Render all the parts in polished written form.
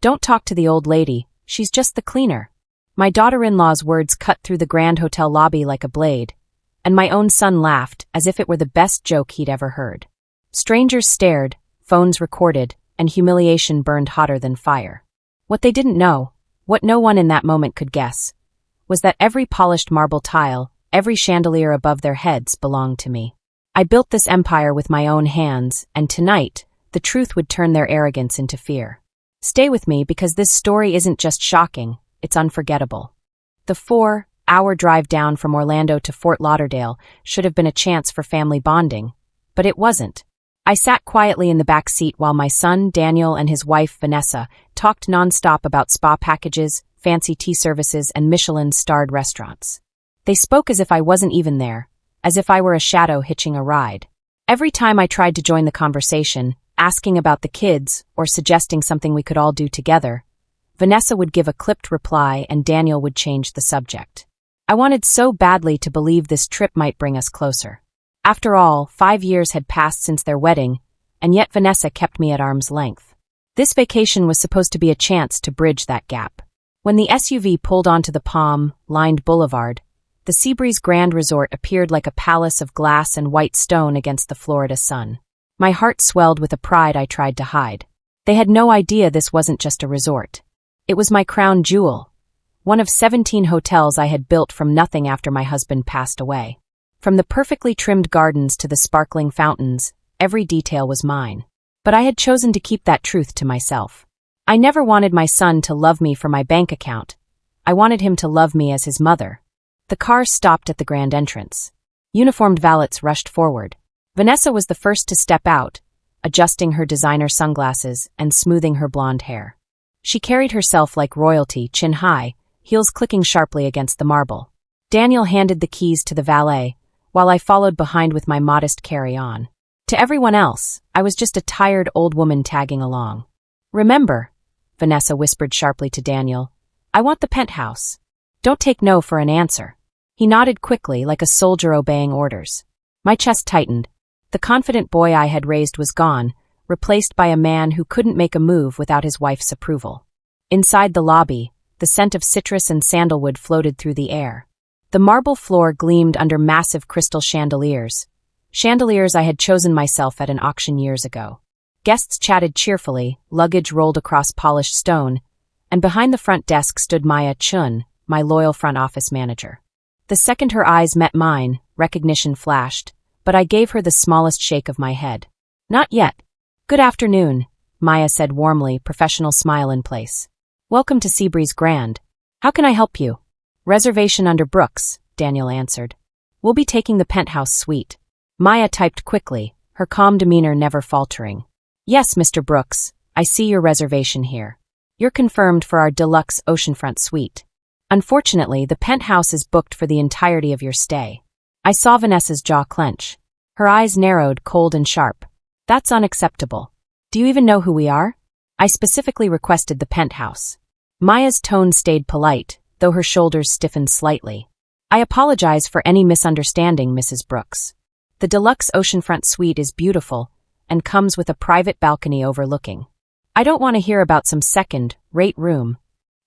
Don't talk to the old lady, she's just the cleaner. My daughter-in-law's words cut through the Grand Hotel lobby like a blade, and my own son laughed as if it were the best joke he'd ever heard. Strangers stared, phones recorded, and humiliation burned hotter than fire. What they didn't know, what no one in that moment could guess, was that every polished marble tile, every chandelier above their heads belonged to me. I built this empire with my own hands, and tonight, the truth would turn their arrogance into fear. Stay with me because this story isn't just shocking, it's unforgettable. The 4-hour drive down from Orlando to Fort Lauderdale should have been a chance for family bonding, but it wasn't. I sat quietly in the back seat while my son, Daniel, and his wife, Vanessa, talked nonstop about spa packages, fancy tea services, and Michelin-starred restaurants. They spoke as if I wasn't even there, as if I were a shadow hitching a ride. Every time I tried to join the conversation, asking about the kids or suggesting something we could all do together, Vanessa would give a clipped reply and Daniel would change the subject. I wanted so badly to believe this trip might bring us closer. After all, 5 years had passed since their wedding, and yet Vanessa kept me at arm's length. This vacation was supposed to be a chance to bridge that gap. When the SUV pulled onto the palm-lined boulevard, the Seabreeze Grand Resort appeared like a palace of glass and white stone against the Florida sun. My heart swelled with a pride I tried to hide. They had no idea this wasn't just a resort. It was my crown jewel, one of 17 hotels I had built from nothing after my husband passed away. From the perfectly trimmed gardens to the sparkling fountains, every detail was mine. But I had chosen to keep that truth to myself. I never wanted my son to love me for my bank account. I wanted him to love me as his mother. The car stopped at the grand entrance. Uniformed valets rushed forward. Vanessa was the first to step out, adjusting her designer sunglasses and smoothing her blonde hair. She carried herself like royalty, chin high, heels clicking sharply against the marble. Daniel handed the keys to the valet, while I followed behind with my modest carry-on. To everyone else, I was just a tired old woman tagging along. "Remember," Vanessa whispered sharply to Daniel, "I want the penthouse. Don't take no for an answer." He nodded quickly, like a soldier obeying orders. My chest tightened. The confident boy I had raised was gone, replaced by a man who couldn't make a move without his wife's approval. Inside the lobby, the scent of citrus and sandalwood floated through the air. The marble floor gleamed under massive crystal chandeliers I had chosen myself at an auction years ago. Guests chatted cheerfully, luggage rolled across polished stone, and behind the front desk stood Maya Chun, my loyal front office manager. The second her eyes met mine, recognition flashed, but I gave her the smallest shake of my head. "Not yet." "Good afternoon," Maya said warmly, professional smile in place. "Welcome to Seabreeze Grand. How can I help you?" "Reservation under Brooks," Daniel answered. "We'll be taking the penthouse suite." Maya typed quickly, her calm demeanor never faltering. "Yes, Mr. Brooks, I see your reservation here. You're confirmed for our deluxe oceanfront suite. Unfortunately, the penthouse is booked for the entirety of your stay." I saw Vanessa's jaw clench. Her eyes narrowed, cold and sharp. "That's unacceptable. Do you even know who we are?" "I specifically requested the penthouse." Maya's tone stayed polite, though her shoulders stiffened slightly. "I apologize for any misunderstanding, Mrs. Brooks. The deluxe oceanfront suite is beautiful and comes with a private balcony overlooking. I don't want to hear about some second-rate room."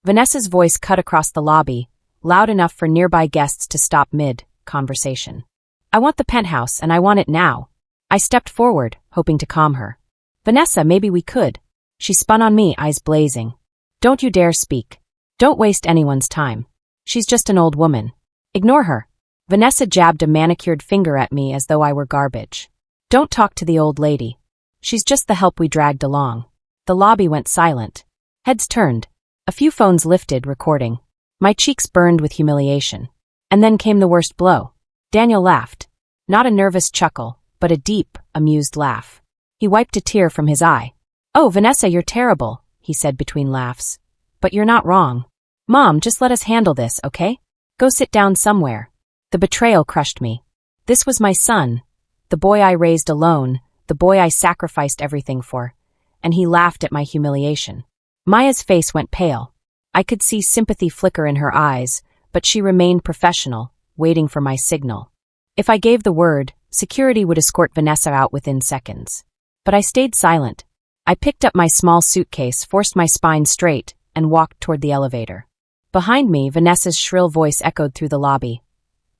Vanessa's voice cut across the lobby, loud enough for nearby guests to stop mid-conversation. "I want the penthouse, and I want it now." I stepped forward, hoping to calm her. "Vanessa, maybe we could." She spun on me, eyes blazing. "Don't you dare speak. Don't waste anyone's time. She's just an old woman. Ignore her." Vanessa jabbed a manicured finger at me as though I were garbage. "Don't talk to the old lady. She's just the help we dragged along." The lobby went silent. Heads turned. A few phones lifted, recording. My cheeks burned with humiliation. And then came the worst blow. Daniel laughed. Not a nervous chuckle, but a deep, amused laugh. He wiped a tear from his eye. "Oh, Vanessa, you're terrible," he said between laughs. "But you're not wrong. Mom, just let us handle this, okay? Go sit down somewhere." The betrayal crushed me. This was my son, the boy I raised alone, the boy I sacrificed everything for, and he laughed at my humiliation. Maya's face went pale. I could see sympathy flicker in her eyes, but she remained professional, waiting for my signal. If I gave the word, security would escort Vanessa out within seconds. But I stayed silent. I picked up my small suitcase, forced my spine straight, and walked toward the elevator. Behind me, Vanessa's shrill voice echoed through the lobby.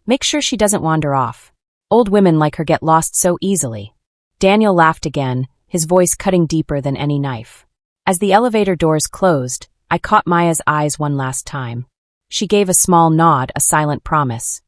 Make sure she doesn't wander off. Old women like her get lost so easily. Daniel laughed again, his voice cutting deeper than any knife. As the elevator doors closed, I caught Maya's eyes one last time. She gave a small nod, a silent promise.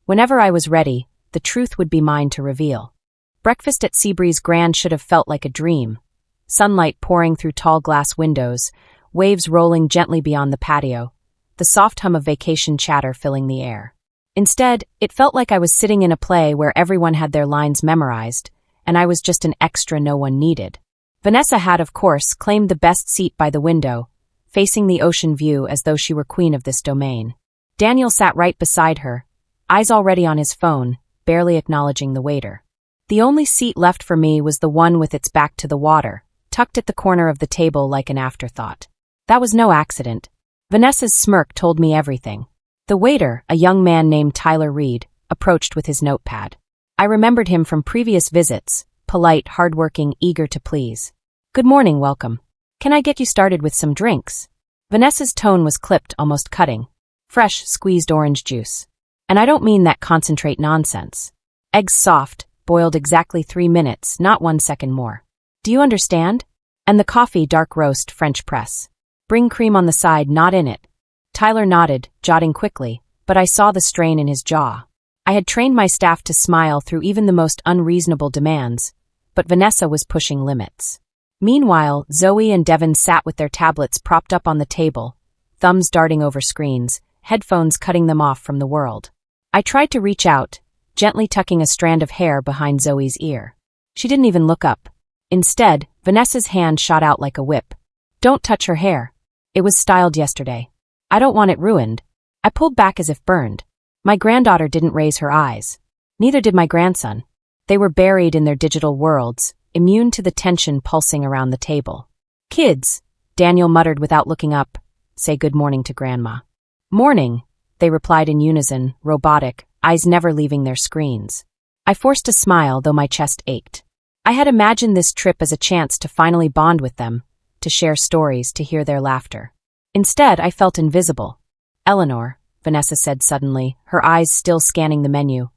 Whenever I was ready, the truth would be mine to reveal. Breakfast at Seabreeze Grand should have felt like a dream. Sunlight pouring through tall glass windows, waves rolling gently beyond the patio, the soft hum of vacation chatter filling the air. Instead, it felt like I was sitting in a play where everyone had their lines memorized, and I was just an extra no one needed. Vanessa had, of course, claimed the best seat by the window, facing the ocean view as though she were queen of this domain. Daniel sat right beside her, eyes already on his phone, barely acknowledging the waiter. The only seat left for me was the one with its back to the water, tucked at the corner of the table like an afterthought. That was no accident. Vanessa's smirk told me everything. The waiter, a young man named Tyler Reed, approached with his notepad. I remembered him from previous visits, polite, hardworking, eager to please. Good morning, welcome. Can I get you started with some drinks? Vanessa's tone was clipped, almost cutting. Fresh, squeezed orange juice. And I don't mean that concentrate nonsense. Eggs soft, boiled exactly 3 minutes, not 1 second more. Do you understand? And the coffee, dark roast, French press. Bring cream on the side, not in it. Tyler nodded, jotting quickly, but I saw the strain in his jaw. I had trained my staff to smile through even the most unreasonable demands, but Vanessa was pushing limits. Meanwhile, Zoe and Devin sat with their tablets propped up on the table, thumbs darting over screens, headphones cutting them off from the world. I tried to reach out, gently tucking a strand of hair behind Zoe's ear. She didn't even look up. Instead, Vanessa's hand shot out like a whip. Don't touch her hair. It was styled yesterday. I don't want it ruined. I pulled back as if burned. My granddaughter didn't raise her eyes. Neither did my grandson. They were buried in their digital worlds, immune to the tension pulsing around the table. Kids, Daniel muttered without looking up, say good morning to Grandma. Morning, they replied in unison, robotic, eyes never leaving their screens. I forced a smile, though my chest ached. I had imagined this trip as a chance to finally bond with them, to share stories, to hear their laughter. Instead, I felt invisible. Eleanor, Vanessa said suddenly, her eyes still scanning the menu.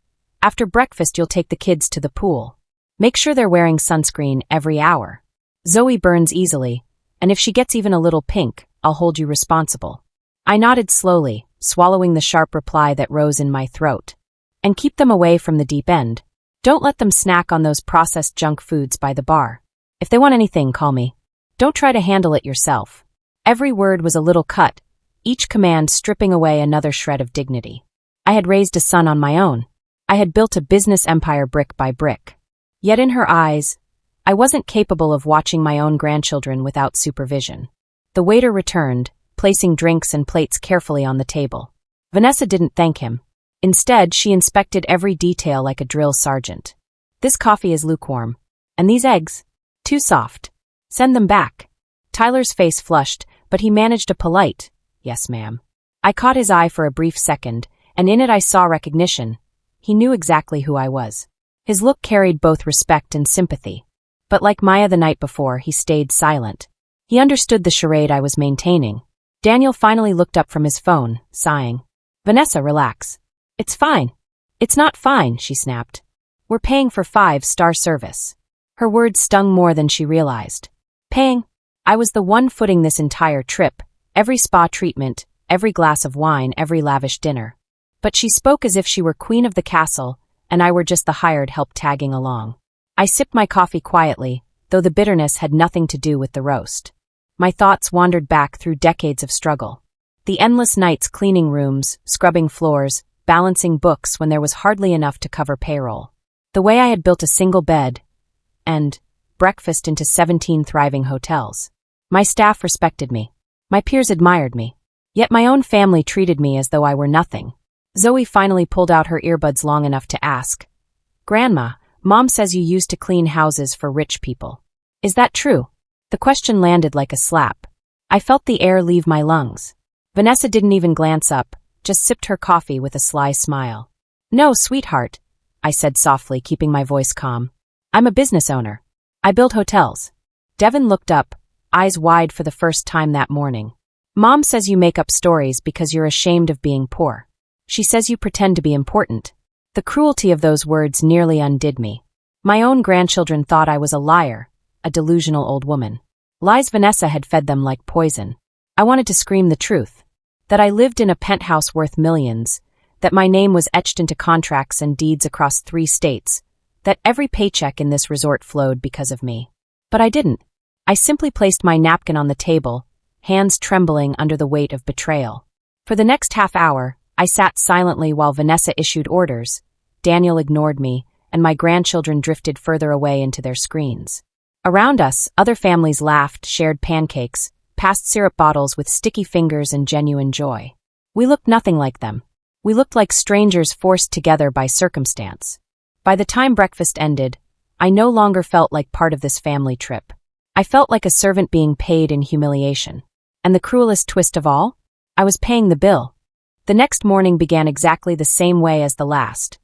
After breakfast, you'll take the kids to the pool. Make sure they're wearing sunscreen every hour. Zoe burns easily, and if she gets even a little pink, I'll hold you responsible. I nodded slowly, swallowing the sharp reply that rose in my throat. And keep them away from the deep end. Don't let them snack on those processed junk foods by the bar. If they want anything, call me. Don't try to handle it yourself. Every word was a little cut, each command stripping away another shred of dignity. I had raised a son on my own. I had built a business empire brick by brick. Yet in her eyes, I wasn't capable of watching my own grandchildren without supervision. The waiter returned, placing drinks and plates carefully on the table. Vanessa didn't thank him. Instead, she inspected every detail like a drill sergeant. This coffee is lukewarm. And these eggs? Too soft. Send them back. Tyler's face flushed, but he managed a polite, yes, ma'am. I caught his eye for a brief second, and in it I saw recognition. He knew exactly who I was. His look carried both respect and sympathy. But like Maya the night before, he stayed silent. He understood the charade I was maintaining. Daniel finally looked up from his phone, sighing. Vanessa, relax. It's fine. It's not fine, she snapped. We're paying for 5-star service. Her words stung more than she realized. Paying? I was the one footing this entire trip, every spa treatment, every glass of wine, every lavish dinner. But she spoke as if she were queen of the castle, and I were just the hired help tagging along. I sipped my coffee quietly, though the bitterness had nothing to do with the roast. My thoughts wandered back through decades of struggle. The endless nights cleaning rooms, scrubbing floors, balancing books when there was hardly enough to cover payroll. The way I had built a single bed, and breakfast into 17 thriving hotels. My staff respected me. My peers admired me. Yet my own family treated me as though I were nothing. Zoe finally pulled out her earbuds long enough to ask, Grandma, Mom says you used to clean houses for rich people. Is that true? The question landed like a slap. I felt the air leave my lungs. Vanessa didn't even glance up, just sipped her coffee with a sly smile. No, sweetheart, I said softly, keeping my voice calm. I'm a business owner. I build hotels. Devin looked up, eyes wide for the first time that morning. Mom says you make up stories because you're ashamed of being poor. She says you pretend to be important. The cruelty of those words nearly undid me. My own grandchildren thought I was a liar, a delusional old woman. Lies Vanessa had fed them like poison. I wanted to scream the truth. That I lived in a penthouse worth millions, that my name was etched into contracts and deeds across 3 states, that every paycheck in this resort flowed because of me. But I didn't. I simply placed my napkin on the table, hands trembling under the weight of betrayal. For the next half hour, I sat silently while Vanessa issued orders. Daniel ignored me, and my grandchildren drifted further away into their screens. Around us, other families laughed, shared pancakes, passed syrup bottles with sticky fingers and genuine joy. We looked nothing like them. We looked like strangers forced together by circumstance. By the time breakfast ended, I no longer felt like part of this family trip. I felt like a servant being paid in humiliation. And the cruelest twist of all? I was paying the bill. The next morning began exactly the same way as the last,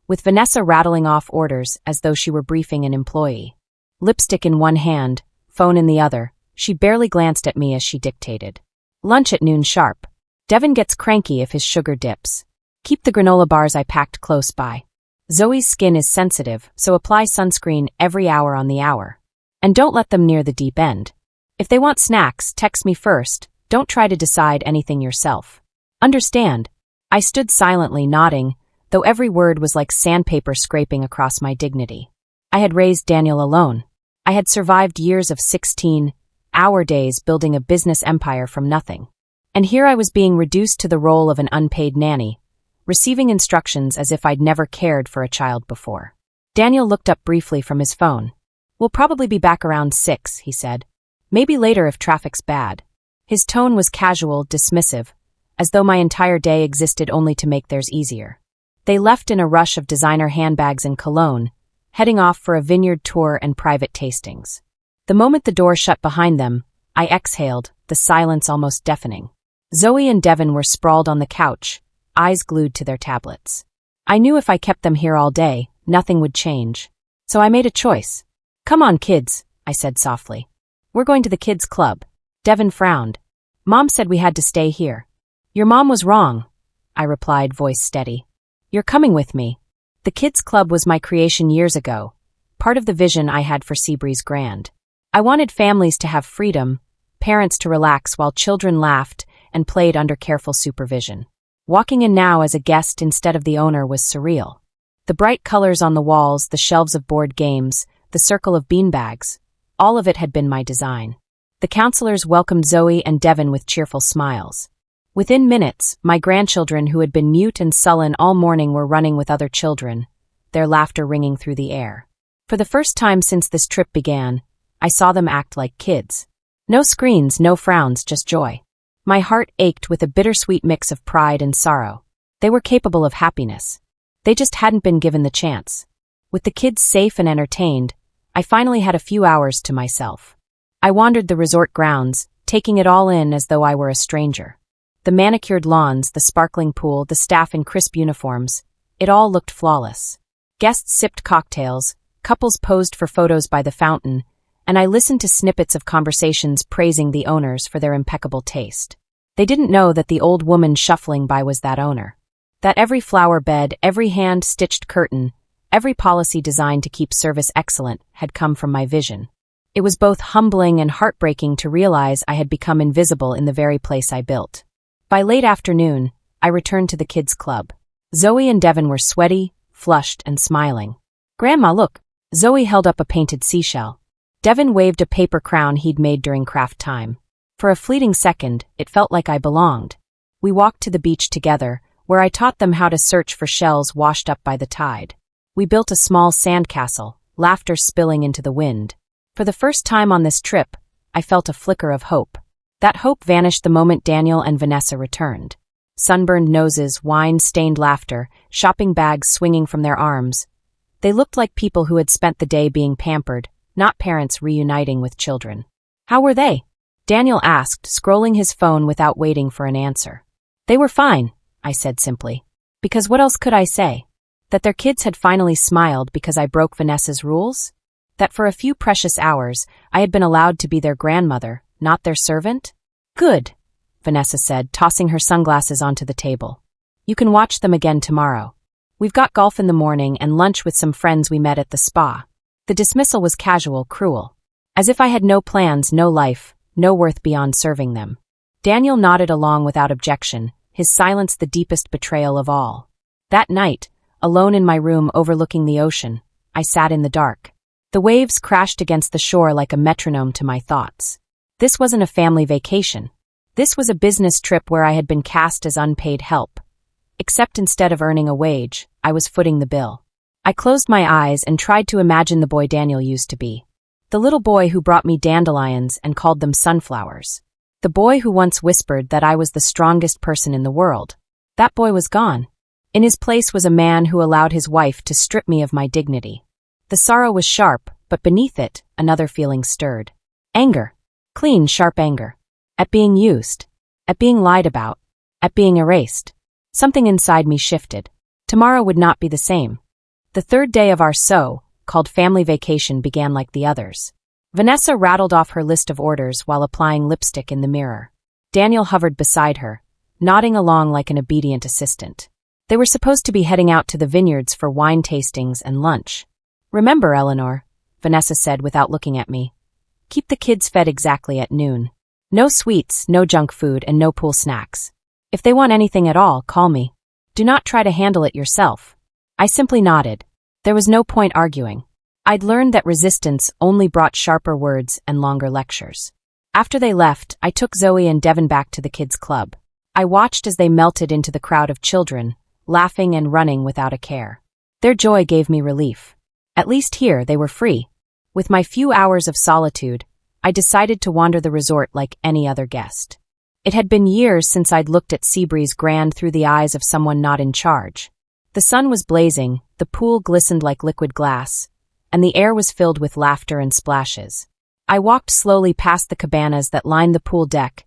with Vanessa rattling off orders as though she were briefing an employee. Lipstick in one hand, phone in the other, she barely glanced at me as she dictated. Lunch at noon sharp. Devin gets cranky if his sugar dips. Keep the granola bars I packed close by. Zoe's skin is sensitive, so apply sunscreen every hour on the hour. And don't let them near the deep end. If they want snacks, text me first. Don't try to decide anything yourself. Understand? I stood silently nodding, though every word was like sandpaper scraping across my dignity. I had raised Daniel alone. I had survived years of 16-hour days building a business empire from nothing. And here I was being reduced to the role of an unpaid nanny, receiving instructions as if I'd never cared for a child before. Daniel looked up briefly from his phone. We'll probably be back around 6, he said. Maybe later if traffic's bad. His tone was casual, dismissive, as though my entire day existed only to make theirs easier. They left in a rush of designer handbags and cologne, heading off for a vineyard tour and private tastings. The moment the door shut behind them, I exhaled, the silence almost deafening. Zoe and Devin were sprawled on the couch, eyes glued to their tablets. I knew if I kept them here all day, nothing would change. So I made a choice. Come on, kids, I said softly. We're going to the kids' club. Devin frowned. Mom said we had to stay here. Your mom was wrong, I replied, voice steady. You're coming with me. The kids' club was my creation years ago, part of the vision I had for Seabreeze Grand. I wanted families to have freedom, parents to relax while children laughed and played under careful supervision. Walking in now as a guest instead of the owner was surreal. The bright colors on the walls, the shelves of board games, the circle of beanbags, all of it had been my design. The counselors welcomed Zoe and Devin with cheerful smiles. Within minutes, my grandchildren who had been mute and sullen all morning were running with other children, their laughter ringing through the air. For the first time since this trip began, I saw them act like kids. No screens, no frowns, just joy. My heart ached with a bittersweet mix of pride and sorrow. They were capable of happiness. They just hadn't been given the chance. With the kids safe and entertained, I finally had a few hours to myself. I wandered the resort grounds, taking it all in as though I were a stranger. The manicured lawns, the sparkling pool, the staff in crisp uniforms, it all looked flawless. Guests sipped cocktails, couples posed for photos by the fountain, and I listened to snippets of conversations praising the owners for their impeccable taste. They didn't know that the old woman shuffling by was that owner. That every flower bed, every hand-stitched curtain, every policy designed to keep service excellent had come from my vision. It was both humbling and heartbreaking to realize I had become invisible in the very place I built. By late afternoon, I returned to the kids' club. Zoe and Devin were sweaty, flushed, and smiling. Grandma, look. Zoe held up a painted seashell. Devin waved a paper crown he'd made during craft time. For a fleeting second, it felt like I belonged. We walked to the beach together, where I taught them how to search for shells washed up by the tide. We built a small sandcastle, laughter spilling into the wind. For the first time on this trip, I felt a flicker of hope. That hope vanished the moment Daniel and Vanessa returned. Sunburned noses, wine-stained laughter, shopping bags swinging from their arms. They looked like people who had spent the day being pampered, not parents reuniting with children. How were they? Daniel asked, scrolling his phone without waiting for an answer. They were fine, I said simply. Because what else could I say? That their kids had finally smiled because I broke Vanessa's rules? That for a few precious hours, I had been allowed to be their grandmother, not their servant? Good, Vanessa said, tossing her sunglasses onto the table. You can watch them again tomorrow. We've got golf in the morning and lunch with some friends we met at the spa. The dismissal was casual, cruel. As if I had no plans, no life, no worth beyond serving them. Daniel nodded along without objection, his silence the deepest betrayal of all. That night, alone in my room overlooking the ocean, I sat in the dark. The waves crashed against the shore like a metronome to my thoughts. This wasn't a family vacation. This was a business trip where I had been cast as unpaid help. Except instead of earning a wage, I was footing the bill. I closed my eyes and tried to imagine the boy Daniel used to be. The little boy who brought me dandelions and called them sunflowers. The boy who once whispered that I was the strongest person in the world. That boy was gone. In his place was a man who allowed his wife to strip me of my dignity. The sorrow was sharp, but beneath it, another feeling stirred. Anger. Clean, sharp anger. At being used. At being lied about. At being erased. Something inside me shifted. Tomorrow would not be the same. The third day of our called family vacation began like the others. Vanessa rattled off her list of orders while applying lipstick in the mirror. Daniel hovered beside her, nodding along like an obedient assistant. They were supposed to be heading out to the vineyards for wine tastings and lunch. Remember, Eleanor, Vanessa said without looking at me. Keep the kids fed exactly at noon. No sweets, no junk food, and no pool snacks. If they want anything at all, call me. Do not try to handle it yourself. I simply nodded. There was no point arguing. I'd learned that resistance only brought sharper words and longer lectures. After they left, I took Zoe and Devin back to the kids' club. I watched as they melted into the crowd of children, laughing and running without a care. Their joy gave me relief. At least here, they were free. With my few hours of solitude, I decided to wander the resort like any other guest. It had been years since I'd looked at Seabreeze Grand through the eyes of someone not in charge. The sun was blazing, the pool glistened like liquid glass, and the air was filled with laughter and splashes. I walked slowly past the cabanas that lined the pool deck,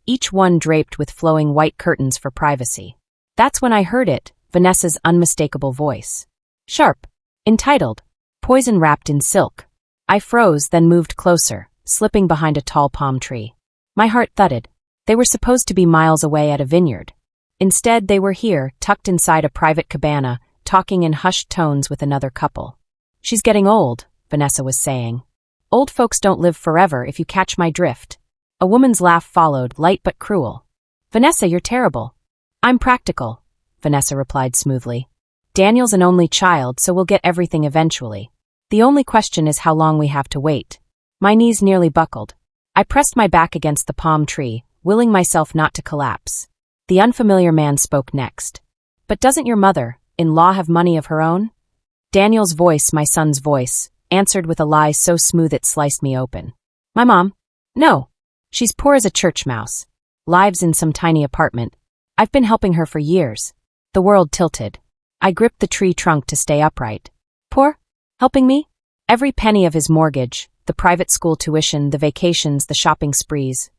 each one draped with flowing white curtains for privacy. That's when I heard it, Vanessa's unmistakable voice. Sharp. Entitled. Poison wrapped in silk. I froze, then moved closer, slipping behind a tall palm tree. My heart thudded. They were supposed to be miles away at a vineyard. Instead, they were here, tucked inside a private cabana, talking in hushed tones with another couple. She's getting old, Vanessa was saying. Old folks don't live forever, if you catch my drift. A woman's laugh followed, light but cruel. Vanessa, you're terrible. I'm practical, Vanessa replied smoothly. Daniel's an only child, so we'll get everything eventually. The only question is how long we have to wait. My knees nearly buckled. I pressed my back against the palm tree, willing myself not to collapse. The unfamiliar man spoke next. But doesn't your mother-in-law have money of her own? Daniel's voice, my son's voice, answered with a lie so smooth it sliced me open. My mom? No. She's poor as a church mouse. Lives in some tiny apartment. I've been helping her for years. The world tilted. I gripped the tree trunk to stay upright. Poor? Helping me? Every penny of his mortgage, the private school tuition, the vacations, the shopping sprees,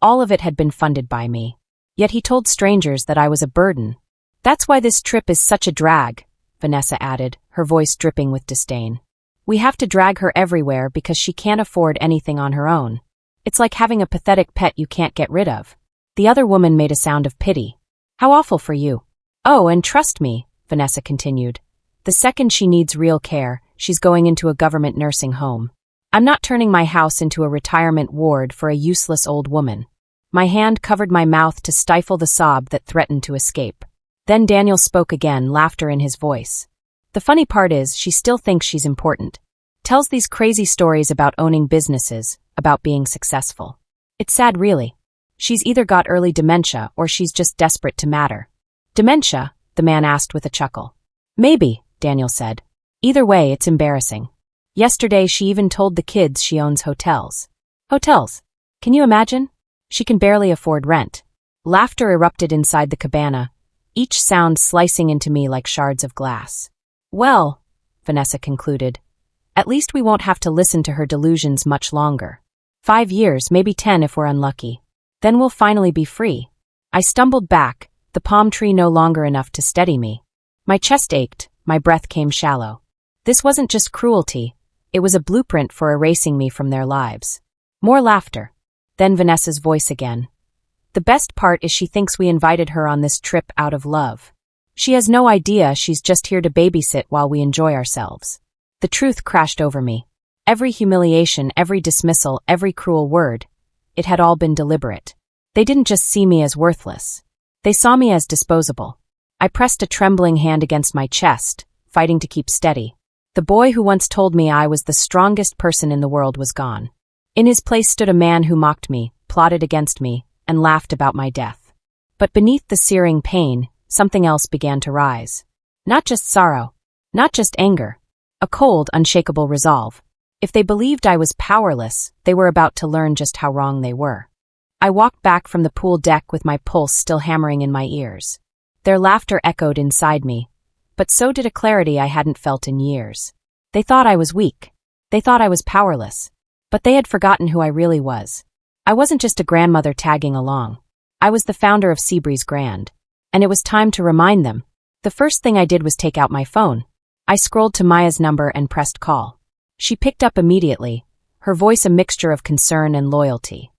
all of it had been funded by me. Yet he told strangers that I was a burden. That's why this trip is such a drag, Vanessa added, her voice dripping with disdain. We have to drag her everywhere because she can't afford anything on her own. It's like having a pathetic pet you can't get rid of. The other woman made a sound of pity. How awful for you. Oh, and trust me, Vanessa continued. The second she needs real care, she's going into a government nursing home. I'm not turning my house into a retirement ward for a useless old woman. My hand covered my mouth to stifle the sob that threatened to escape. Then Daniel spoke again, laughter in his voice. The funny part is, she still thinks she's important. Tells these crazy stories about owning businesses, about being successful. It's sad, really. She's either got early dementia or she's just desperate to matter. Dementia? The man asked with a chuckle. Maybe, Daniel said. Either way, it's embarrassing. Yesterday, she even told the kids she owns hotels. Hotels? Can you imagine? She can barely afford rent. Laughter erupted inside the cabana, each sound slicing into me like shards of glass. Well, Vanessa concluded, at least we won't have to listen to her delusions much longer. 5 years, maybe 10 if we're unlucky. Then we'll finally be free. I stumbled back, the palm tree no longer enough to steady me. My chest ached, my breath came shallow. This wasn't just cruelty, It was a blueprint for erasing me from their lives. More laughter. Then Vanessa's voice again. The best part is she thinks we invited her on this trip out of love. She has no idea she's just here to babysit while we enjoy ourselves. The truth crashed over me. Every humiliation, every dismissal, every cruel word. It had all been deliberate. They didn't just see me as worthless. They saw me as disposable. I pressed a trembling hand against my chest, fighting to keep steady. The boy who once told me I was the strongest person in the world was gone. In his place stood a man who mocked me, plotted against me, and laughed about my death. But beneath the searing pain, something else began to rise. Not just sorrow. Not just anger. A cold, unshakable resolve. If they believed I was powerless, they were about to learn just how wrong they were. I walked back from the pool deck with my pulse still hammering in my ears. Their laughter echoed inside me, but so did a clarity I hadn't felt in years. They thought I was weak. They thought I was powerless. But they had forgotten who I really was. I wasn't just a grandmother tagging along. I was the founder of Seabreeze Grand. And it was time to remind them. The first thing I did was take out my phone. I scrolled to Maya's number and pressed call. She picked up immediately, her voice a mixture of concern and loyalty.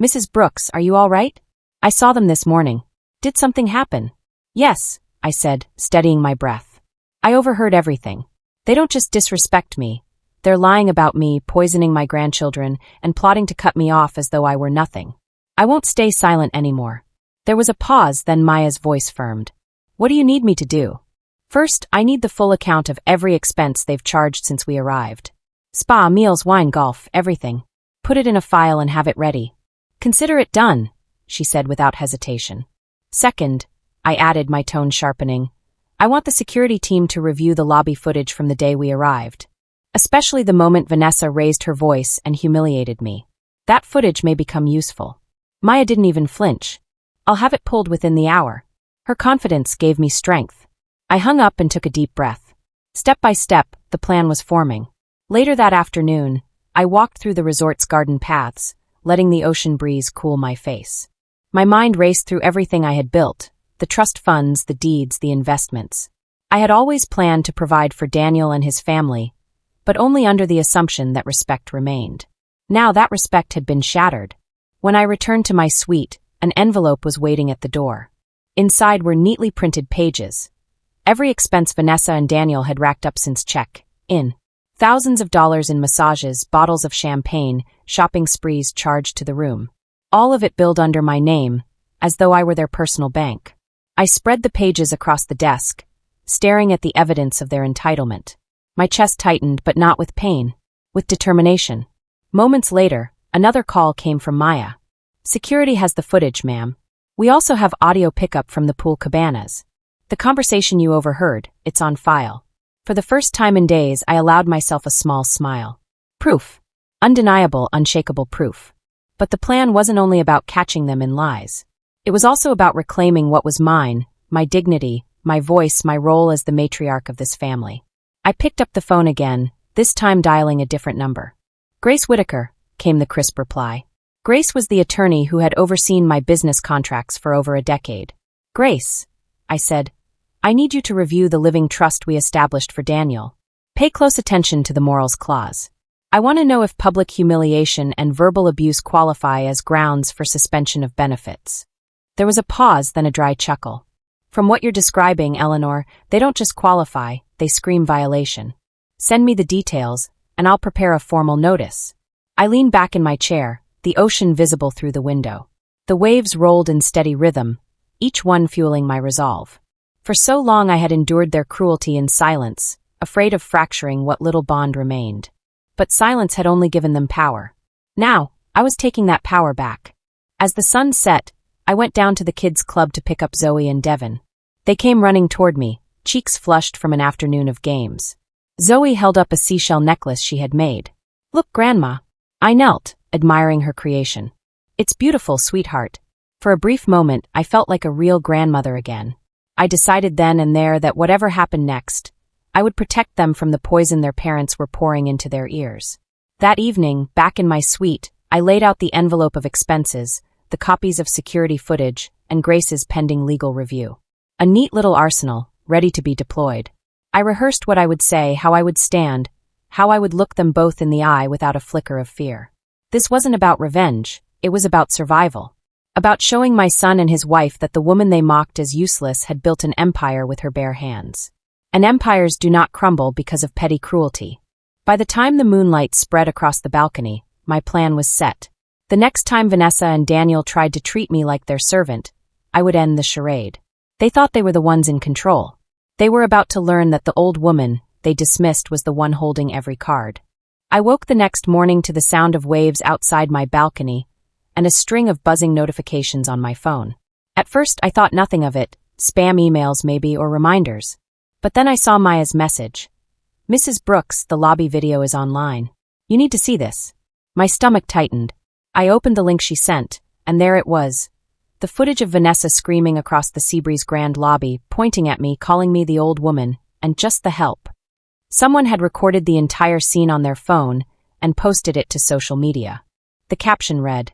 Mrs. Brooks, are you all right? I saw them this morning. Did something happen? Yes, I said, steadying my breath. I overheard everything. They don't just disrespect me. They're lying about me, poisoning my grandchildren, and plotting to cut me off as though I were nothing. I won't stay silent anymore. There was a pause, then Maya's voice firmed. What do you need me to do? First, I need the full account of every expense they've charged since we arrived. Spa, meals, wine, golf, everything. Put it in a file and have it ready. Consider it done, she said without hesitation. Second, I added, my tone sharpening, I want the security team to review the lobby footage from the day we arrived. Especially the moment Vanessa raised her voice and humiliated me. That footage may become useful. Maya didn't even flinch. I'll have it pulled within the hour. Her confidence gave me strength. I hung up and took a deep breath. Step by step, the plan was forming. Later that afternoon, I walked through the resort's garden paths, letting the ocean breeze cool my face. My mind raced through everything I had built, the trust funds, the deeds, the investments. I had always planned to provide for Daniel and his family, but only under the assumption that respect remained. Now that respect had been shattered. When I returned to my suite, an envelope was waiting at the door. Inside were neatly printed pages. Every expense Vanessa and Daniel had racked up since check-in. Thousands of dollars in massages, bottles of champagne, shopping sprees charged to the room. All of it billed under my name, as though I were their personal bank. I spread the pages across the desk, staring at the evidence of their entitlement. My chest tightened, but not with pain, with determination. Moments later, another call came from Maya. Security has the footage, ma'am. We also have audio pickup from the pool cabanas. The conversation you overheard, it's on file. For the first time in days, I allowed myself a small smile. Proof. Undeniable, unshakable proof. But the plan wasn't only about catching them in lies. It was also about reclaiming what was mine, my dignity, my voice, my role as the matriarch of this family. I picked up the phone again, this time dialing a different number. Grace Whitaker, came the crisp reply. Grace was the attorney who had overseen my business contracts for over a decade. Grace, I said, I need you to review the living trust we established for Daniel. Pay close attention to the morals clause. I want to know if public humiliation and verbal abuse qualify as grounds for suspension of benefits. There was a pause, then a dry chuckle. From what you're describing, Eleanor, they don't just qualify, they scream violation. Send me the details, and I'll prepare a formal notice. I leaned back in my chair, the ocean visible through the window. The waves rolled in steady rhythm, each one fueling my resolve. For so long I had endured their cruelty in silence, afraid of fracturing what little bond remained. But silence had only given them power. Now, I was taking that power back. As the sun set, I went down to the kids' club to pick up Zoe and Devin. They came running toward me, cheeks flushed from an afternoon of games. Zoe held up a seashell necklace she had made. Look, Grandma. I knelt, admiring her creation. It's beautiful, sweetheart. For a brief moment, I felt like a real grandmother again. I decided then and there that whatever happened next, I would protect them from the poison their parents were pouring into their ears. That evening, back in my suite, I laid out the envelope of expenses, the copies of security footage, and Grace's pending legal review. A neat little arsenal, ready to be deployed. I rehearsed what I would say, how I would stand, how I would look them both in the eye without a flicker of fear. This wasn't about revenge, it was about survival. About showing my son and his wife that the woman they mocked as useless had built an empire with her bare hands. And empires do not crumble because of petty cruelty. By the time the moonlight spread across the balcony, my plan was set. The next time Vanessa and Daniel tried to treat me like their servant, I would end the charade. They thought they were the ones in control. They were about to learn that the old woman they dismissed was the one holding every card. I woke the next morning to the sound of waves outside my balcony and a string of buzzing notifications on my phone. At first I thought nothing of it, spam emails maybe or reminders. But then I saw Maya's message. "Mrs. Brooks, the lobby video is online. You need to see this." My stomach tightened. I opened the link she sent, and there it was. The footage of Vanessa screaming across the Seabreeze Grand lobby, pointing at me, calling me the old woman, and just the help. Someone had recorded the entire scene on their phone and posted it to social media. The caption read,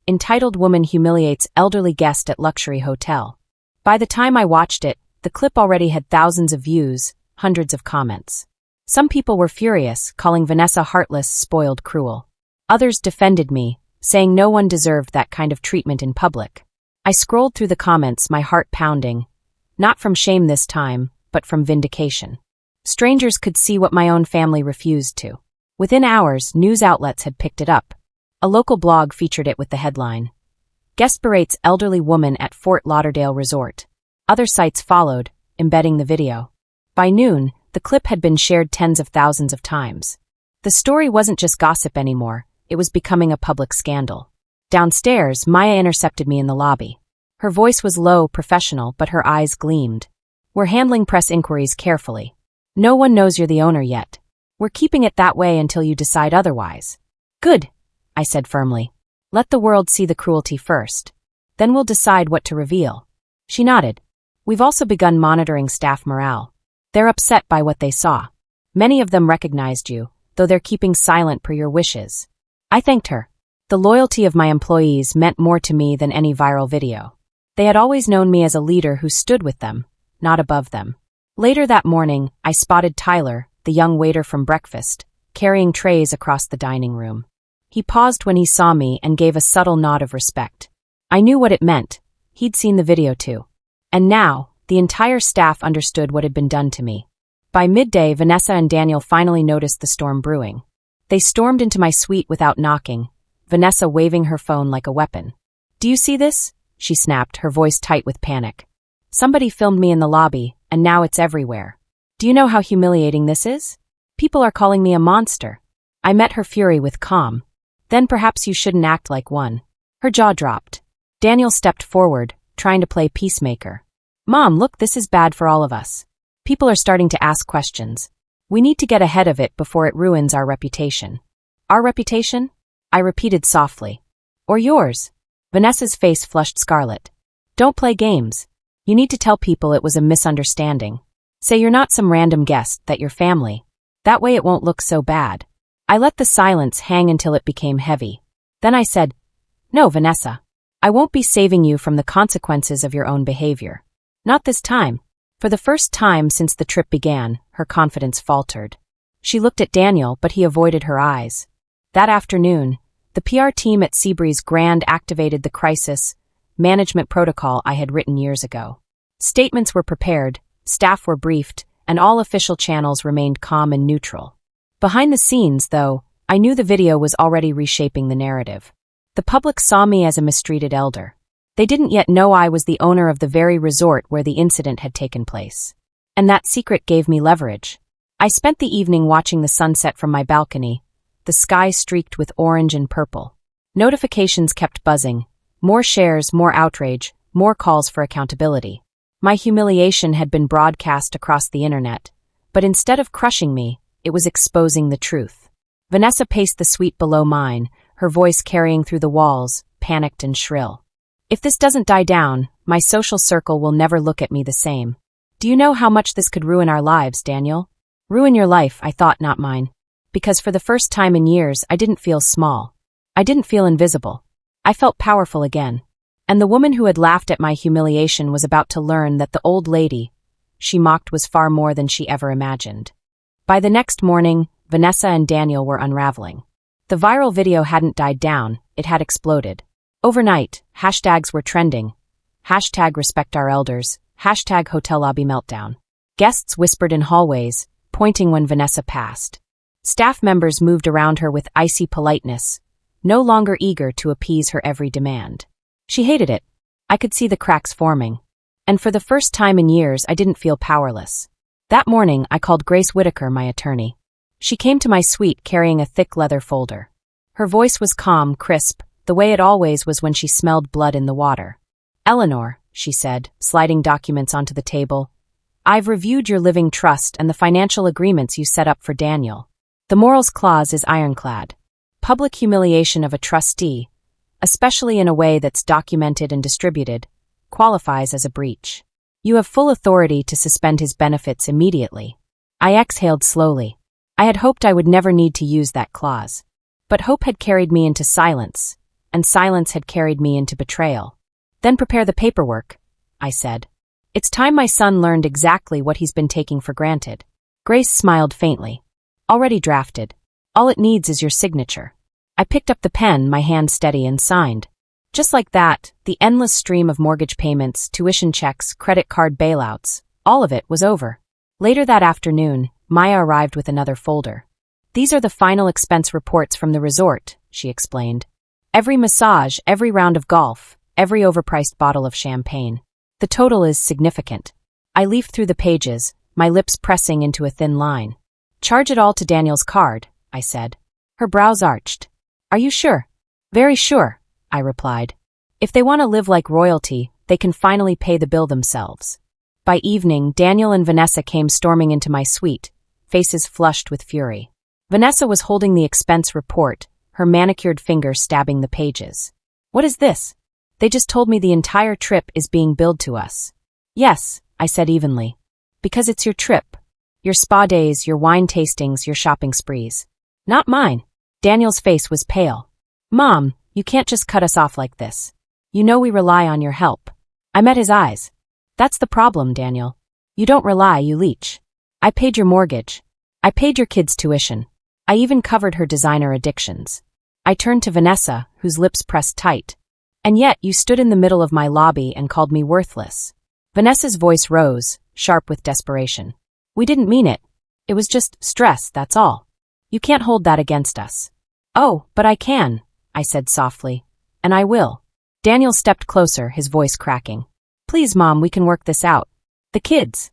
"Entitled woman humiliates elderly guest at luxury hotel." By the time I watched it, the clip already had thousands of views, hundreds of comments. Some people were furious, calling Vanessa heartless, spoiled, cruel. Others defended me, saying no one deserved that kind of treatment in public. I scrolled through the comments, my heart pounding. Not from shame this time, but from vindication. Strangers could see what my own family refused to. Within hours, news outlets had picked it up. A local blog featured it with the headline, "Guest berates elderly woman at Fort Lauderdale Resort." Other sites followed, embedding the video. By noon, the clip had been shared tens of thousands of times. The story wasn't just gossip anymore, it was becoming a public scandal. Downstairs, Maya intercepted me in the lobby. Her voice was low, professional, but her eyes gleamed. "We're handling press inquiries carefully. No one knows you're the owner yet. We're keeping it that way until you decide otherwise." "Good," I said firmly. "Let the world see the cruelty first. Then we'll decide what to reveal." She nodded. "We've also begun monitoring staff morale. They're upset by what they saw. Many of them recognized you, though they're keeping silent per your wishes." I thanked her. The loyalty of my employees meant more to me than any viral video. They had always known me as a leader who stood with them, not above them. Later that morning, I spotted Tyler, the young waiter from breakfast, carrying trays across the dining room. He paused when he saw me and gave a subtle nod of respect. I knew what it meant. He'd seen the video too. And now, the entire staff understood what had been done to me. By midday, Vanessa and Daniel finally noticed the storm brewing. They stormed into my suite without knocking, Vanessa waving her phone like a weapon. "Do you see this?" she snapped, her voice tight with panic. "Somebody filmed me in the lobby, and now it's everywhere. Do you know how humiliating this is? People are calling me a monster." I met her fury with calm. "Then perhaps you shouldn't act like one." Her jaw dropped. Daniel stepped forward, trying to play peacemaker. "Mom, look, this is bad for all of us. People are starting to ask questions. We need to get ahead of it before it ruins our reputation." "Our reputation?" I repeated softly. "Or yours?" Vanessa's face flushed scarlet. "Don't play games. You need to tell people it was a misunderstanding. Say you're not some random guest, that you're family. That way it won't look so bad." I let the silence hang until it became heavy. Then I said, "No, Vanessa. I won't be saving you from the consequences of your own behavior. Not this time." For the first time since the trip began, her confidence faltered. She looked at Daniel, but he avoided her eyes. That afternoon, the PR team at Seabreeze Grand activated the crisis management protocol I had written years ago. Statements were prepared, staff were briefed, and all official channels remained calm and neutral. Behind the scenes, though, I knew the video was already reshaping the narrative. The public saw me as a mistreated elder. They didn't yet know I was the owner of the very resort where the incident had taken place. And that secret gave me leverage. I spent the evening watching the sunset from my balcony, the sky streaked with orange and purple. Notifications kept buzzing. More shares, more outrage, more calls for accountability. My humiliation had been broadcast across the internet, but instead of crushing me, it was exposing the truth. Vanessa paced the suite below mine, her voice carrying through the walls, panicked and shrill. "If this doesn't die down, my social circle will never look at me the same. Do you know how much this could ruin our lives, Daniel?" Ruin your life, I thought, not mine. Because for the first time in years, I didn't feel small. I didn't feel invisible. I felt powerful again. And the woman who had laughed at my humiliation was about to learn that the old lady she mocked was far more than she ever imagined. By the next morning, Vanessa and Daniel were unraveling. The viral video hadn't died down, it had exploded. Overnight, hashtags were trending. Hashtag respect our elders, hashtag hotel lobby meltdown. Guests whispered in hallways, pointing when Vanessa passed. Staff members moved around her with icy politeness, no longer eager to appease her every demand. She hated it. I could see the cracks forming. And for the first time in years, I didn't feel powerless. That morning, I called Grace Whitaker, my attorney. She came to my suite carrying a thick leather folder. Her voice was calm, crisp, the way it always was when she smelled blood in the water. "Eleanor," she said, sliding documents onto the table, "I've reviewed your living trust and the financial agreements you set up for Daniel. The morals clause is ironclad. Public humiliation of a trustee, especially in a way that's documented and distributed, qualifies as a breach. You have full authority to suspend his benefits immediately." I exhaled slowly. I had hoped I would never need to use that clause. But hope had carried me into silence, and silence had carried me into betrayal. "Then prepare the paperwork," I said. "It's time my son learned exactly what he's been taking for granted." Grace smiled faintly. "Already drafted. All it needs is your signature." I picked up the pen, my hand steady, and signed. Just like that, the endless stream of mortgage payments, tuition checks, credit card bailouts, all of it was over. Later that afternoon, Maya arrived with another folder. "These are the final expense reports from the resort," she explained. "Every massage, every round of golf, every overpriced bottle of champagne. The total is significant." I leafed through the pages, my lips pressing into a thin line. "Charge it all to Daniel's card," I said. Her brows arched. "Are you sure?" "Very sure," I replied. "If they want to live like royalty, they can finally pay the bill themselves." By evening, Daniel and Vanessa came storming into my suite, faces flushed with fury. Vanessa was holding the expense report, her manicured fingers stabbing the pages. "What is this?" "They just told me the entire trip is being billed to us." "Yes," I said evenly. "Because it's your trip. Your spa days, your wine tastings, your shopping sprees. Not mine." Daniel's face was pale. "Mom, you can't just cut us off like this. You know we rely on your help." I met his eyes. "That's the problem, Daniel. You don't rely, you leech. I paid your mortgage. I paid your kid's tuition. I even covered her designer addictions." I turned to Vanessa, whose lips pressed tight. "And yet you stood in the middle of my lobby and called me worthless." Vanessa's voice rose, sharp with desperation. "We didn't mean it. It was just stress, that's all. You can't hold that against us." "Oh, but I can," I said softly. "And I will." Daniel stepped closer, his voice cracking. "Please, Mom, we can work this out. The kids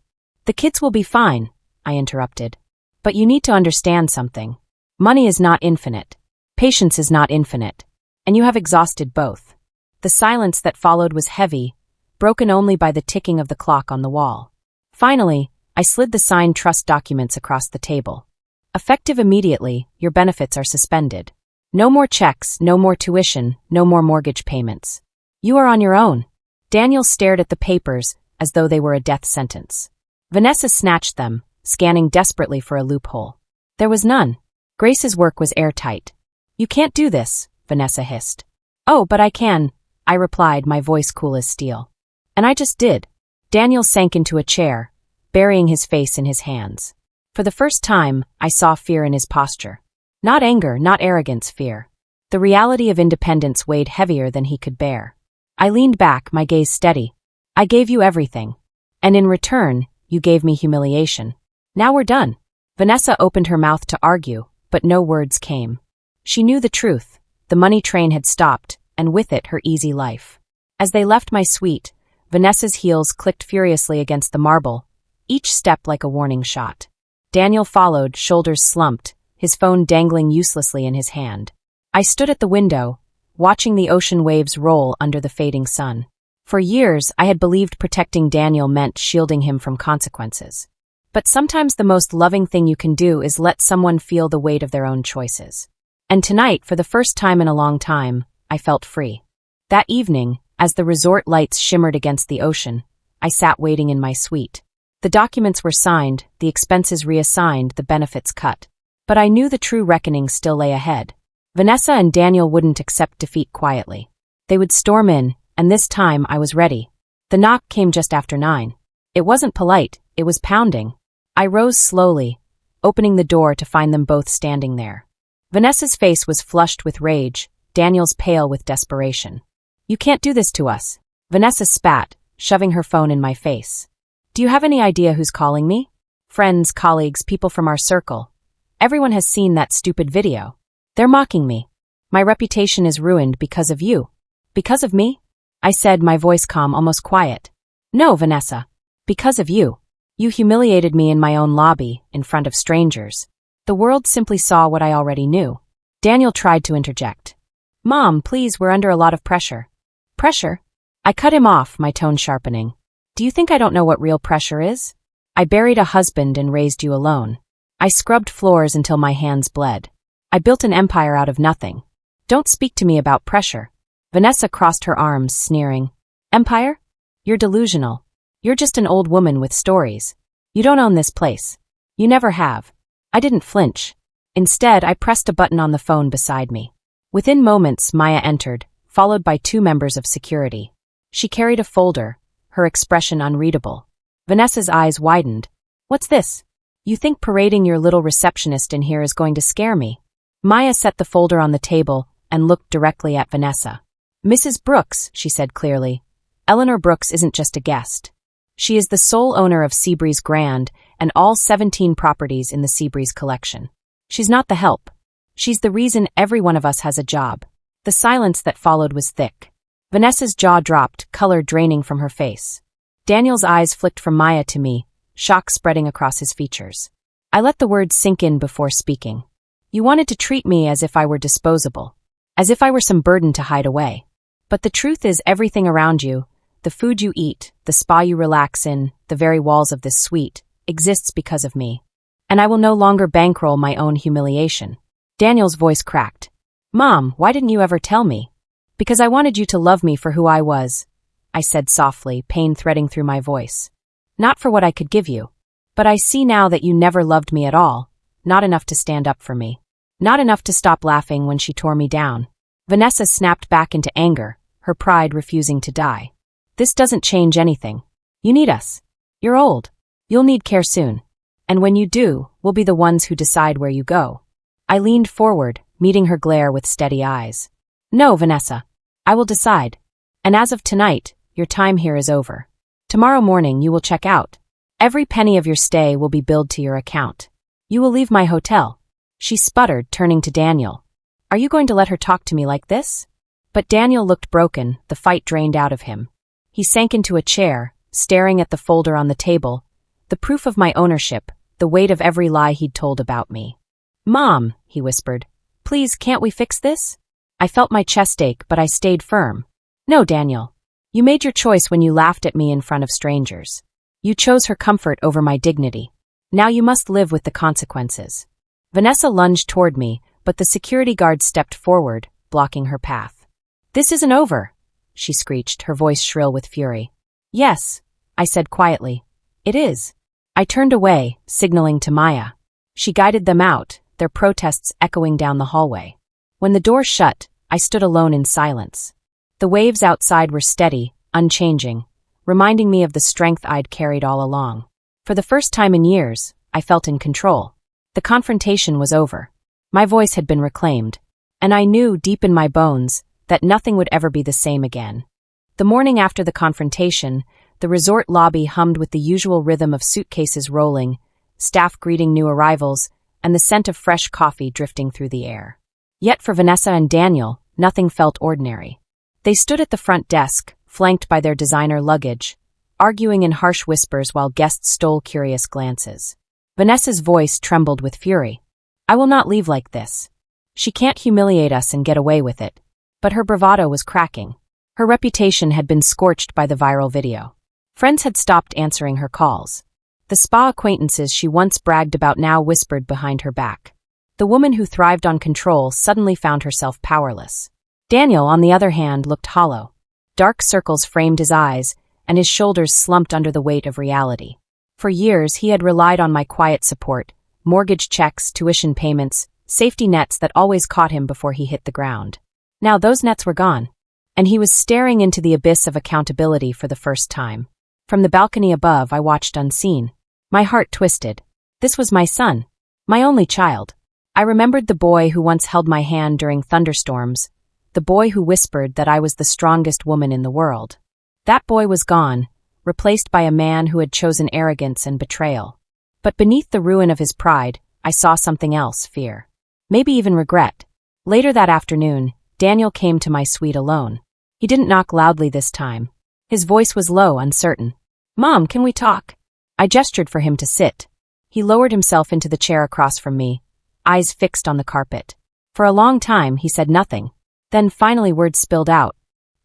will be fine," I interrupted. "But you need to understand something. Money is not infinite. Patience is not infinite. And you have exhausted both." The silence that followed was heavy, broken only by the ticking of the clock on the wall. Finally, I slid the signed trust documents across the table. "Effective immediately, your benefits are suspended. No more checks, no more tuition, no more mortgage payments. You are on your own." Daniel stared at the papers as though they were a death sentence. Vanessa snatched them, scanning desperately for a loophole. There was none. Grace's work was airtight. "You can't do this," Vanessa hissed. "Oh, but I can," I replied, my voice cool as steel. And I just did. Daniel sank into a chair, burying his face in his hands. For the first time, I saw fear in his posture. Not anger, not arrogance, fear. The reality of independence weighed heavier than he could bear. I leaned back, my gaze steady. "I gave you everything. And in return, you gave me humiliation. Now we're done." Vanessa opened her mouth to argue, but no words came. She knew the truth. The money train had stopped, and with it her easy life. As they left my suite, Vanessa's heels clicked furiously against the marble, each step like a warning shot. Daniel followed, shoulders slumped, his phone dangling uselessly in his hand. I stood at the window, watching the ocean waves roll under the fading sun. For years, I had believed protecting Daniel meant shielding him from consequences. But sometimes the most loving thing you can do is let someone feel the weight of their own choices. And tonight, for the first time in a long time, I felt free. That evening, as the resort lights shimmered against the ocean, I sat waiting in my suite. The documents were signed, the expenses reassigned, the benefits cut. But I knew the true reckoning still lay ahead. Vanessa and Daniel wouldn't accept defeat quietly. They would storm in, and this time I was ready. The knock came just after 9. It wasn't polite, it was pounding. I rose slowly, opening the door to find them both standing there. Vanessa's face was flushed with rage, Daniel's pale with desperation. "You can't do this to us." Vanessa spat, shoving her phone in my face. "Do you have any idea who's calling me?" "Friends, colleagues, people from our circle. Everyone has seen that stupid video. They're mocking me. My reputation is ruined because of you." "Because of me?" I said, my voice calm, almost quiet. "No, Vanessa. Because of you. You humiliated me in my own lobby, in front of strangers. The world simply saw what I already knew." Daniel tried to interject. "Mom, please, we're under a lot of pressure." "Pressure?" I cut him off, my tone sharpening. "Do you think I don't know what real pressure is? I buried a husband and raised you alone. I scrubbed floors until my hands bled. I built an empire out of nothing. Don't speak to me about pressure." Vanessa crossed her arms, sneering. "Empire? You're delusional. You're just an old woman with stories. You don't own this place. You never have." I didn't flinch. Instead, I pressed a button on the phone beside me. Within moments, Maya entered, followed by 2 members of security. She carried a folder, her expression unreadable. Vanessa's eyes widened. "What's this? You think parading your little receptionist in here is going to scare me?" Maya set the folder on the table and looked directly at Vanessa. "Mrs. Brooks," she said clearly. "Eleanor Brooks isn't just a guest. She is the sole owner of Seabreeze Grand and all 17 properties in the Seabreeze collection. She's not the help. She's the reason every one of us has a job." The silence that followed was thick. Vanessa's jaw dropped, color draining from her face. Daniel's eyes flicked from Maya to me, shock spreading across his features. I let the words sink in before speaking. "You wanted to treat me as if I were disposable, as if I were some burden to hide away. But the truth is everything around you, the food you eat, the spa you relax in, the very walls of this suite, exists because of me. And I will no longer bankroll my own humiliation." Daniel's voice cracked. "Mom, why didn't you ever tell me?" "Because I wanted you to love me for who I was," I said softly, pain threading through my voice. "Not for what I could give you. But I see now that you never loved me at all, not enough to stand up for me. Not enough to stop laughing when she tore me down." Vanessa snapped back into anger, her pride refusing to die. "This doesn't change anything. You need us. You're old. You'll need care soon. And when you do, we'll be the ones who decide where you go." I leaned forward, meeting her glare with steady eyes. "No, Vanessa. I will decide. And as of tonight, your time here is over. Tomorrow morning you will check out. Every penny of your stay will be billed to your account. You will leave my hotel." She sputtered, turning to Daniel. "Are you going to let her talk to me like this?" But Daniel looked broken, the fight drained out of him. He sank into a chair, staring at the folder on the table, the proof of my ownership, the weight of every lie he'd told about me. "Mom," he whispered, "please, can't we fix this?" I felt my chest ache, but I stayed firm. "No, Daniel. You made your choice when you laughed at me in front of strangers. You chose her comfort over my dignity. Now you must live with the consequences." Vanessa lunged toward me, but the security guard stepped forward, blocking her path. "This isn't over," she screeched, her voice shrill with fury. "Yes," I said quietly. "It is." I turned away, signaling to Maya. She guided them out, their protests echoing down the hallway. When the door shut, I stood alone in silence. The waves outside were steady, unchanging, reminding me of the strength I'd carried all along. For the first time in years, I felt in control. The confrontation was over. My voice had been reclaimed, and I knew deep in my bones that nothing would ever be the same again. The morning after the confrontation, the resort lobby hummed with the usual rhythm of suitcases rolling, staff greeting new arrivals, and the scent of fresh coffee drifting through the air. Yet for Vanessa and Daniel, nothing felt ordinary. They stood at the front desk, flanked by their designer luggage, arguing in harsh whispers while guests stole curious glances. Vanessa's voice trembled with fury. "I will not leave like this. She can't humiliate us and get away with it." But her bravado was cracking. Her reputation had been scorched by the viral video. Friends had stopped answering her calls. The spa acquaintances she once bragged about now whispered behind her back. The woman who thrived on control suddenly found herself powerless. Daniel, on the other hand, looked hollow. Dark circles framed his eyes, and his shoulders slumped under the weight of reality. For years, he had relied on my quiet support, mortgage checks, tuition payments, safety nets that always caught him before he hit the ground. Now those nets were gone, and he was staring into the abyss of accountability for the first time. From the balcony above, I watched unseen. My heart twisted. This was my son. My only child. I remembered the boy who once held my hand during thunderstorms, the boy who whispered that I was the strongest woman in the world. That boy was gone, replaced by a man who had chosen arrogance and betrayal. But beneath the ruin of his pride, I saw something else, fear. Maybe even regret. Later that afternoon, Daniel came to my suite alone. He didn't knock loudly this time. His voice was low, uncertain. "Mom, can we talk?" I gestured for him to sit. He lowered himself into the chair across from me, eyes fixed on the carpet. For a long time, he said nothing. Then finally words spilled out.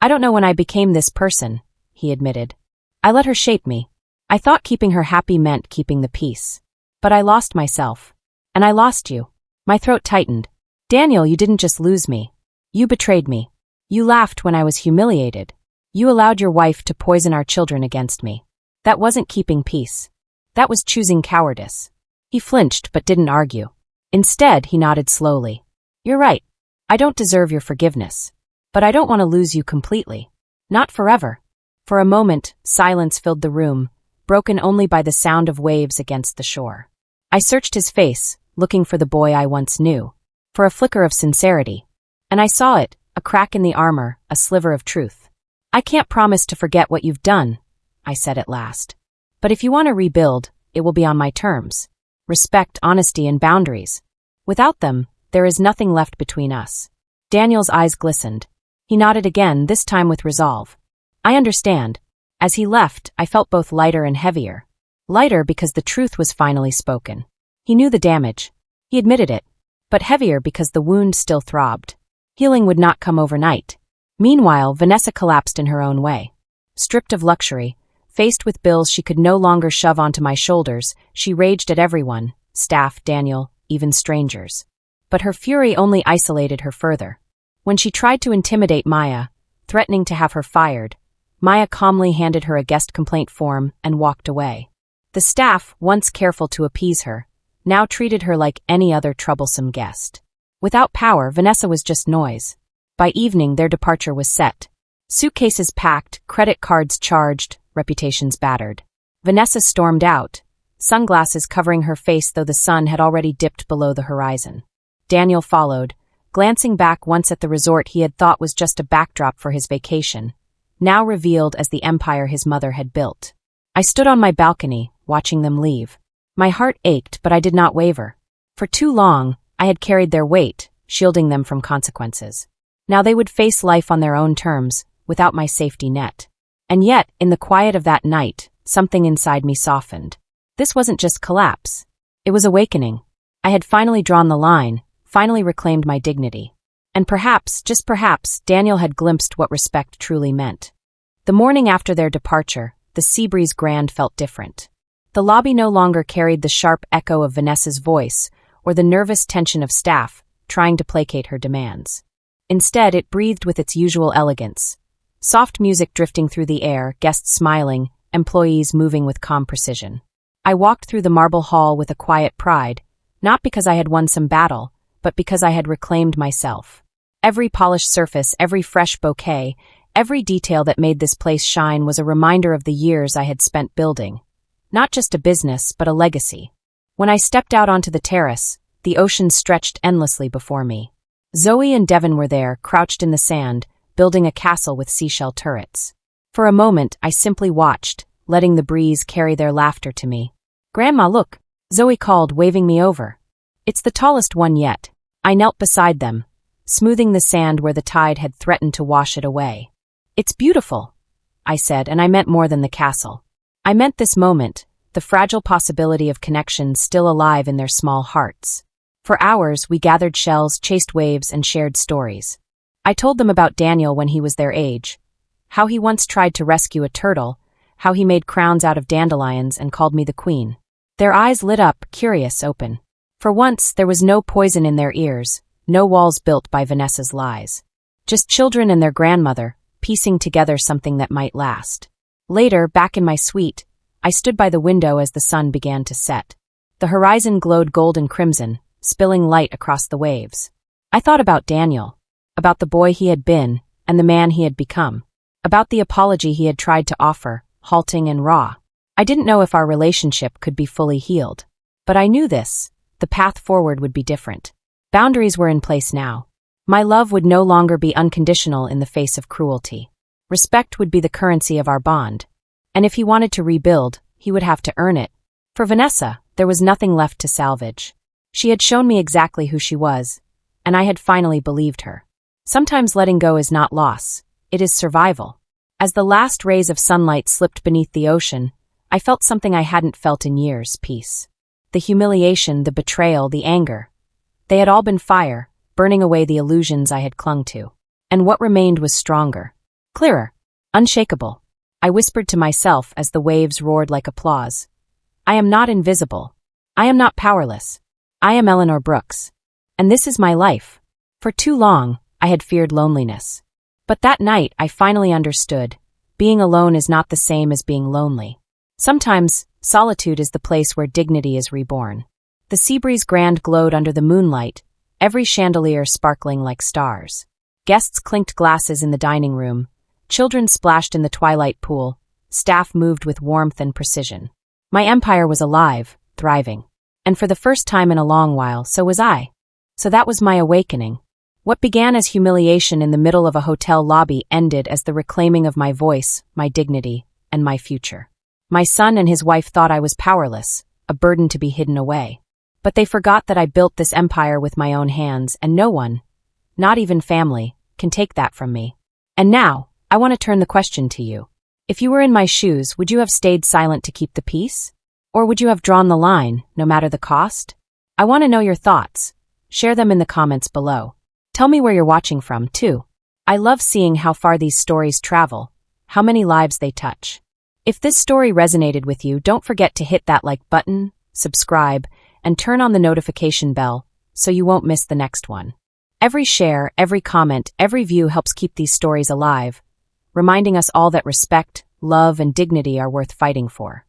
"I don't know when I became this person," he admitted. "I let her shape me. I thought keeping her happy meant keeping the peace. But I lost myself. And I lost you." My throat tightened. "Daniel, you didn't just lose me. You betrayed me. You laughed when I was humiliated. You allowed your wife to poison our children against me. That wasn't keeping peace. That was choosing cowardice." He flinched but didn't argue. Instead, he nodded slowly. "You're right. I don't deserve your forgiveness. But I don't want to lose you completely. Not forever." For a moment, silence filled the room, broken only by the sound of waves against the shore. I searched his face, looking for the boy I once knew, for a flicker of sincerity. And I saw it, a crack in the armor, a sliver of truth. "I can't promise to forget what you've done," I said at last. "But if you want to rebuild, it will be on my terms. Respect, honesty, and boundaries. Without them, there is nothing left between us." Daniel's eyes glistened. He nodded again, this time with resolve. "I understand." As he left, I felt both lighter and heavier. Lighter because the truth was finally spoken. He knew the damage. He admitted it. But heavier because the wound still throbbed. Healing would not come overnight. Meanwhile, Vanessa collapsed in her own way. Stripped of luxury, faced with bills she could no longer shove onto my shoulders, she raged at everyone, staff, Daniel, even strangers. But her fury only isolated her further. When she tried to intimidate Maya, threatening to have her fired, Maya calmly handed her a guest complaint form and walked away. The staff, once careful to appease her, now treated her like any other troublesome guest. Without power, Vanessa was just noise. By evening, their departure was set. Suitcases packed, credit cards charged, reputations battered. Vanessa stormed out, sunglasses covering her face though the sun had already dipped below the horizon. Daniel followed, glancing back once at the resort he had thought was just a backdrop for his vacation, now revealed as the empire his mother had built. I stood on my balcony, watching them leave. My heart ached, but I did not waver. For too long, I had carried their weight, shielding them from consequences. Now they would face life on their own terms, without my safety net. And yet, in the quiet of that night, something inside me softened. This wasn't just collapse. It was awakening. I had finally drawn the line, finally reclaimed my dignity. And perhaps, just perhaps, Daniel had glimpsed what respect truly meant. The morning after their departure, the Seabreeze Grand felt different. The lobby no longer carried the sharp echo of Vanessa's voice or the nervous tension of staff trying to placate her demands. Instead, it breathed with its usual elegance. Soft music drifting through the air, guests smiling, employees moving with calm precision. I walked through the marble hall with a quiet pride, not because I had won some battle, but because I had reclaimed myself. Every polished surface, every fresh bouquet, every detail that made this place shine was a reminder of the years I had spent building. Not just a business, but a legacy. When I stepped out onto the terrace, the ocean stretched endlessly before me. Zoe and Devon were there, crouched in the sand, building a castle with seashell turrets. For a moment, I simply watched, letting the breeze carry their laughter to me. "Grandma, look," Zoe called, waving me over. "It's the tallest one yet." I knelt beside them, smoothing the sand where the tide had threatened to wash it away. "It's beautiful," I said, and I meant more than the castle. I meant this moment, the fragile possibility of connection still alive in their small hearts. For hours, we gathered shells, chased waves, and shared stories. I told them about Daniel when he was their age, how he once tried to rescue a turtle, how he made crowns out of dandelions and called me the queen. Their eyes lit up, curious, open. For once, there was no poison in their ears, no walls built by Vanessa's lies. Just children and their grandmother, piecing together something that might last. Later, back in my suite, I stood by the window as the sun began to set. The horizon glowed gold and crimson, spilling light across the waves. I thought about Daniel, about the boy he had been, and the man he had become, about the apology he had tried to offer, halting and raw. I didn't know if our relationship could be fully healed. But I knew this, the path forward would be different. Boundaries were in place now. My love would no longer be unconditional in the face of cruelty. Respect would be the currency of our bond. And if he wanted to rebuild, he would have to earn it. For Vanessa, there was nothing left to salvage. She had shown me exactly who she was, and I had finally believed her. Sometimes letting go is not loss, it is survival. As the last rays of sunlight slipped beneath the ocean, I felt something I hadn't felt in years: peace. The humiliation, the betrayal, the anger. They had all been fire, burning away the illusions I had clung to. And what remained was stronger, clearer, unshakable. I whispered to myself as the waves roared like applause. I am not invisible. I am not powerless. I am Eleanor Brooks. And this is my life. For too long, I had feared loneliness. But that night, I finally understood. Being alone is not the same as being lonely. Sometimes, solitude is the place where dignity is reborn. The Seabreeze Grand glowed under the moonlight, every chandelier sparkling like stars. Guests clinked glasses in the dining room. Children splashed in the twilight pool. Staff moved with warmth and precision. My empire was alive, thriving. And for the first time in a long while, so was I. So that was my awakening. What began as humiliation in the middle of a hotel lobby ended as the reclaiming of my voice, my dignity, and my future. My son and his wife thought I was powerless, a burden to be hidden away. But they forgot that I built this empire with my own hands, and no one, not even family, can take that from me. And now, I want to turn the question to you. If you were in my shoes, would you have stayed silent to keep the peace? Or would you have drawn the line, no matter the cost? I want to know your thoughts. Share them in the comments below. Tell me where you're watching from, too. I love seeing how far these stories travel, how many lives they touch. If this story resonated with you, don't forget to hit that like button, subscribe, and turn on the notification bell so you won't miss the next one. Every share, every comment, every view helps keep these stories alive, reminding us all that respect, love, and dignity are worth fighting for.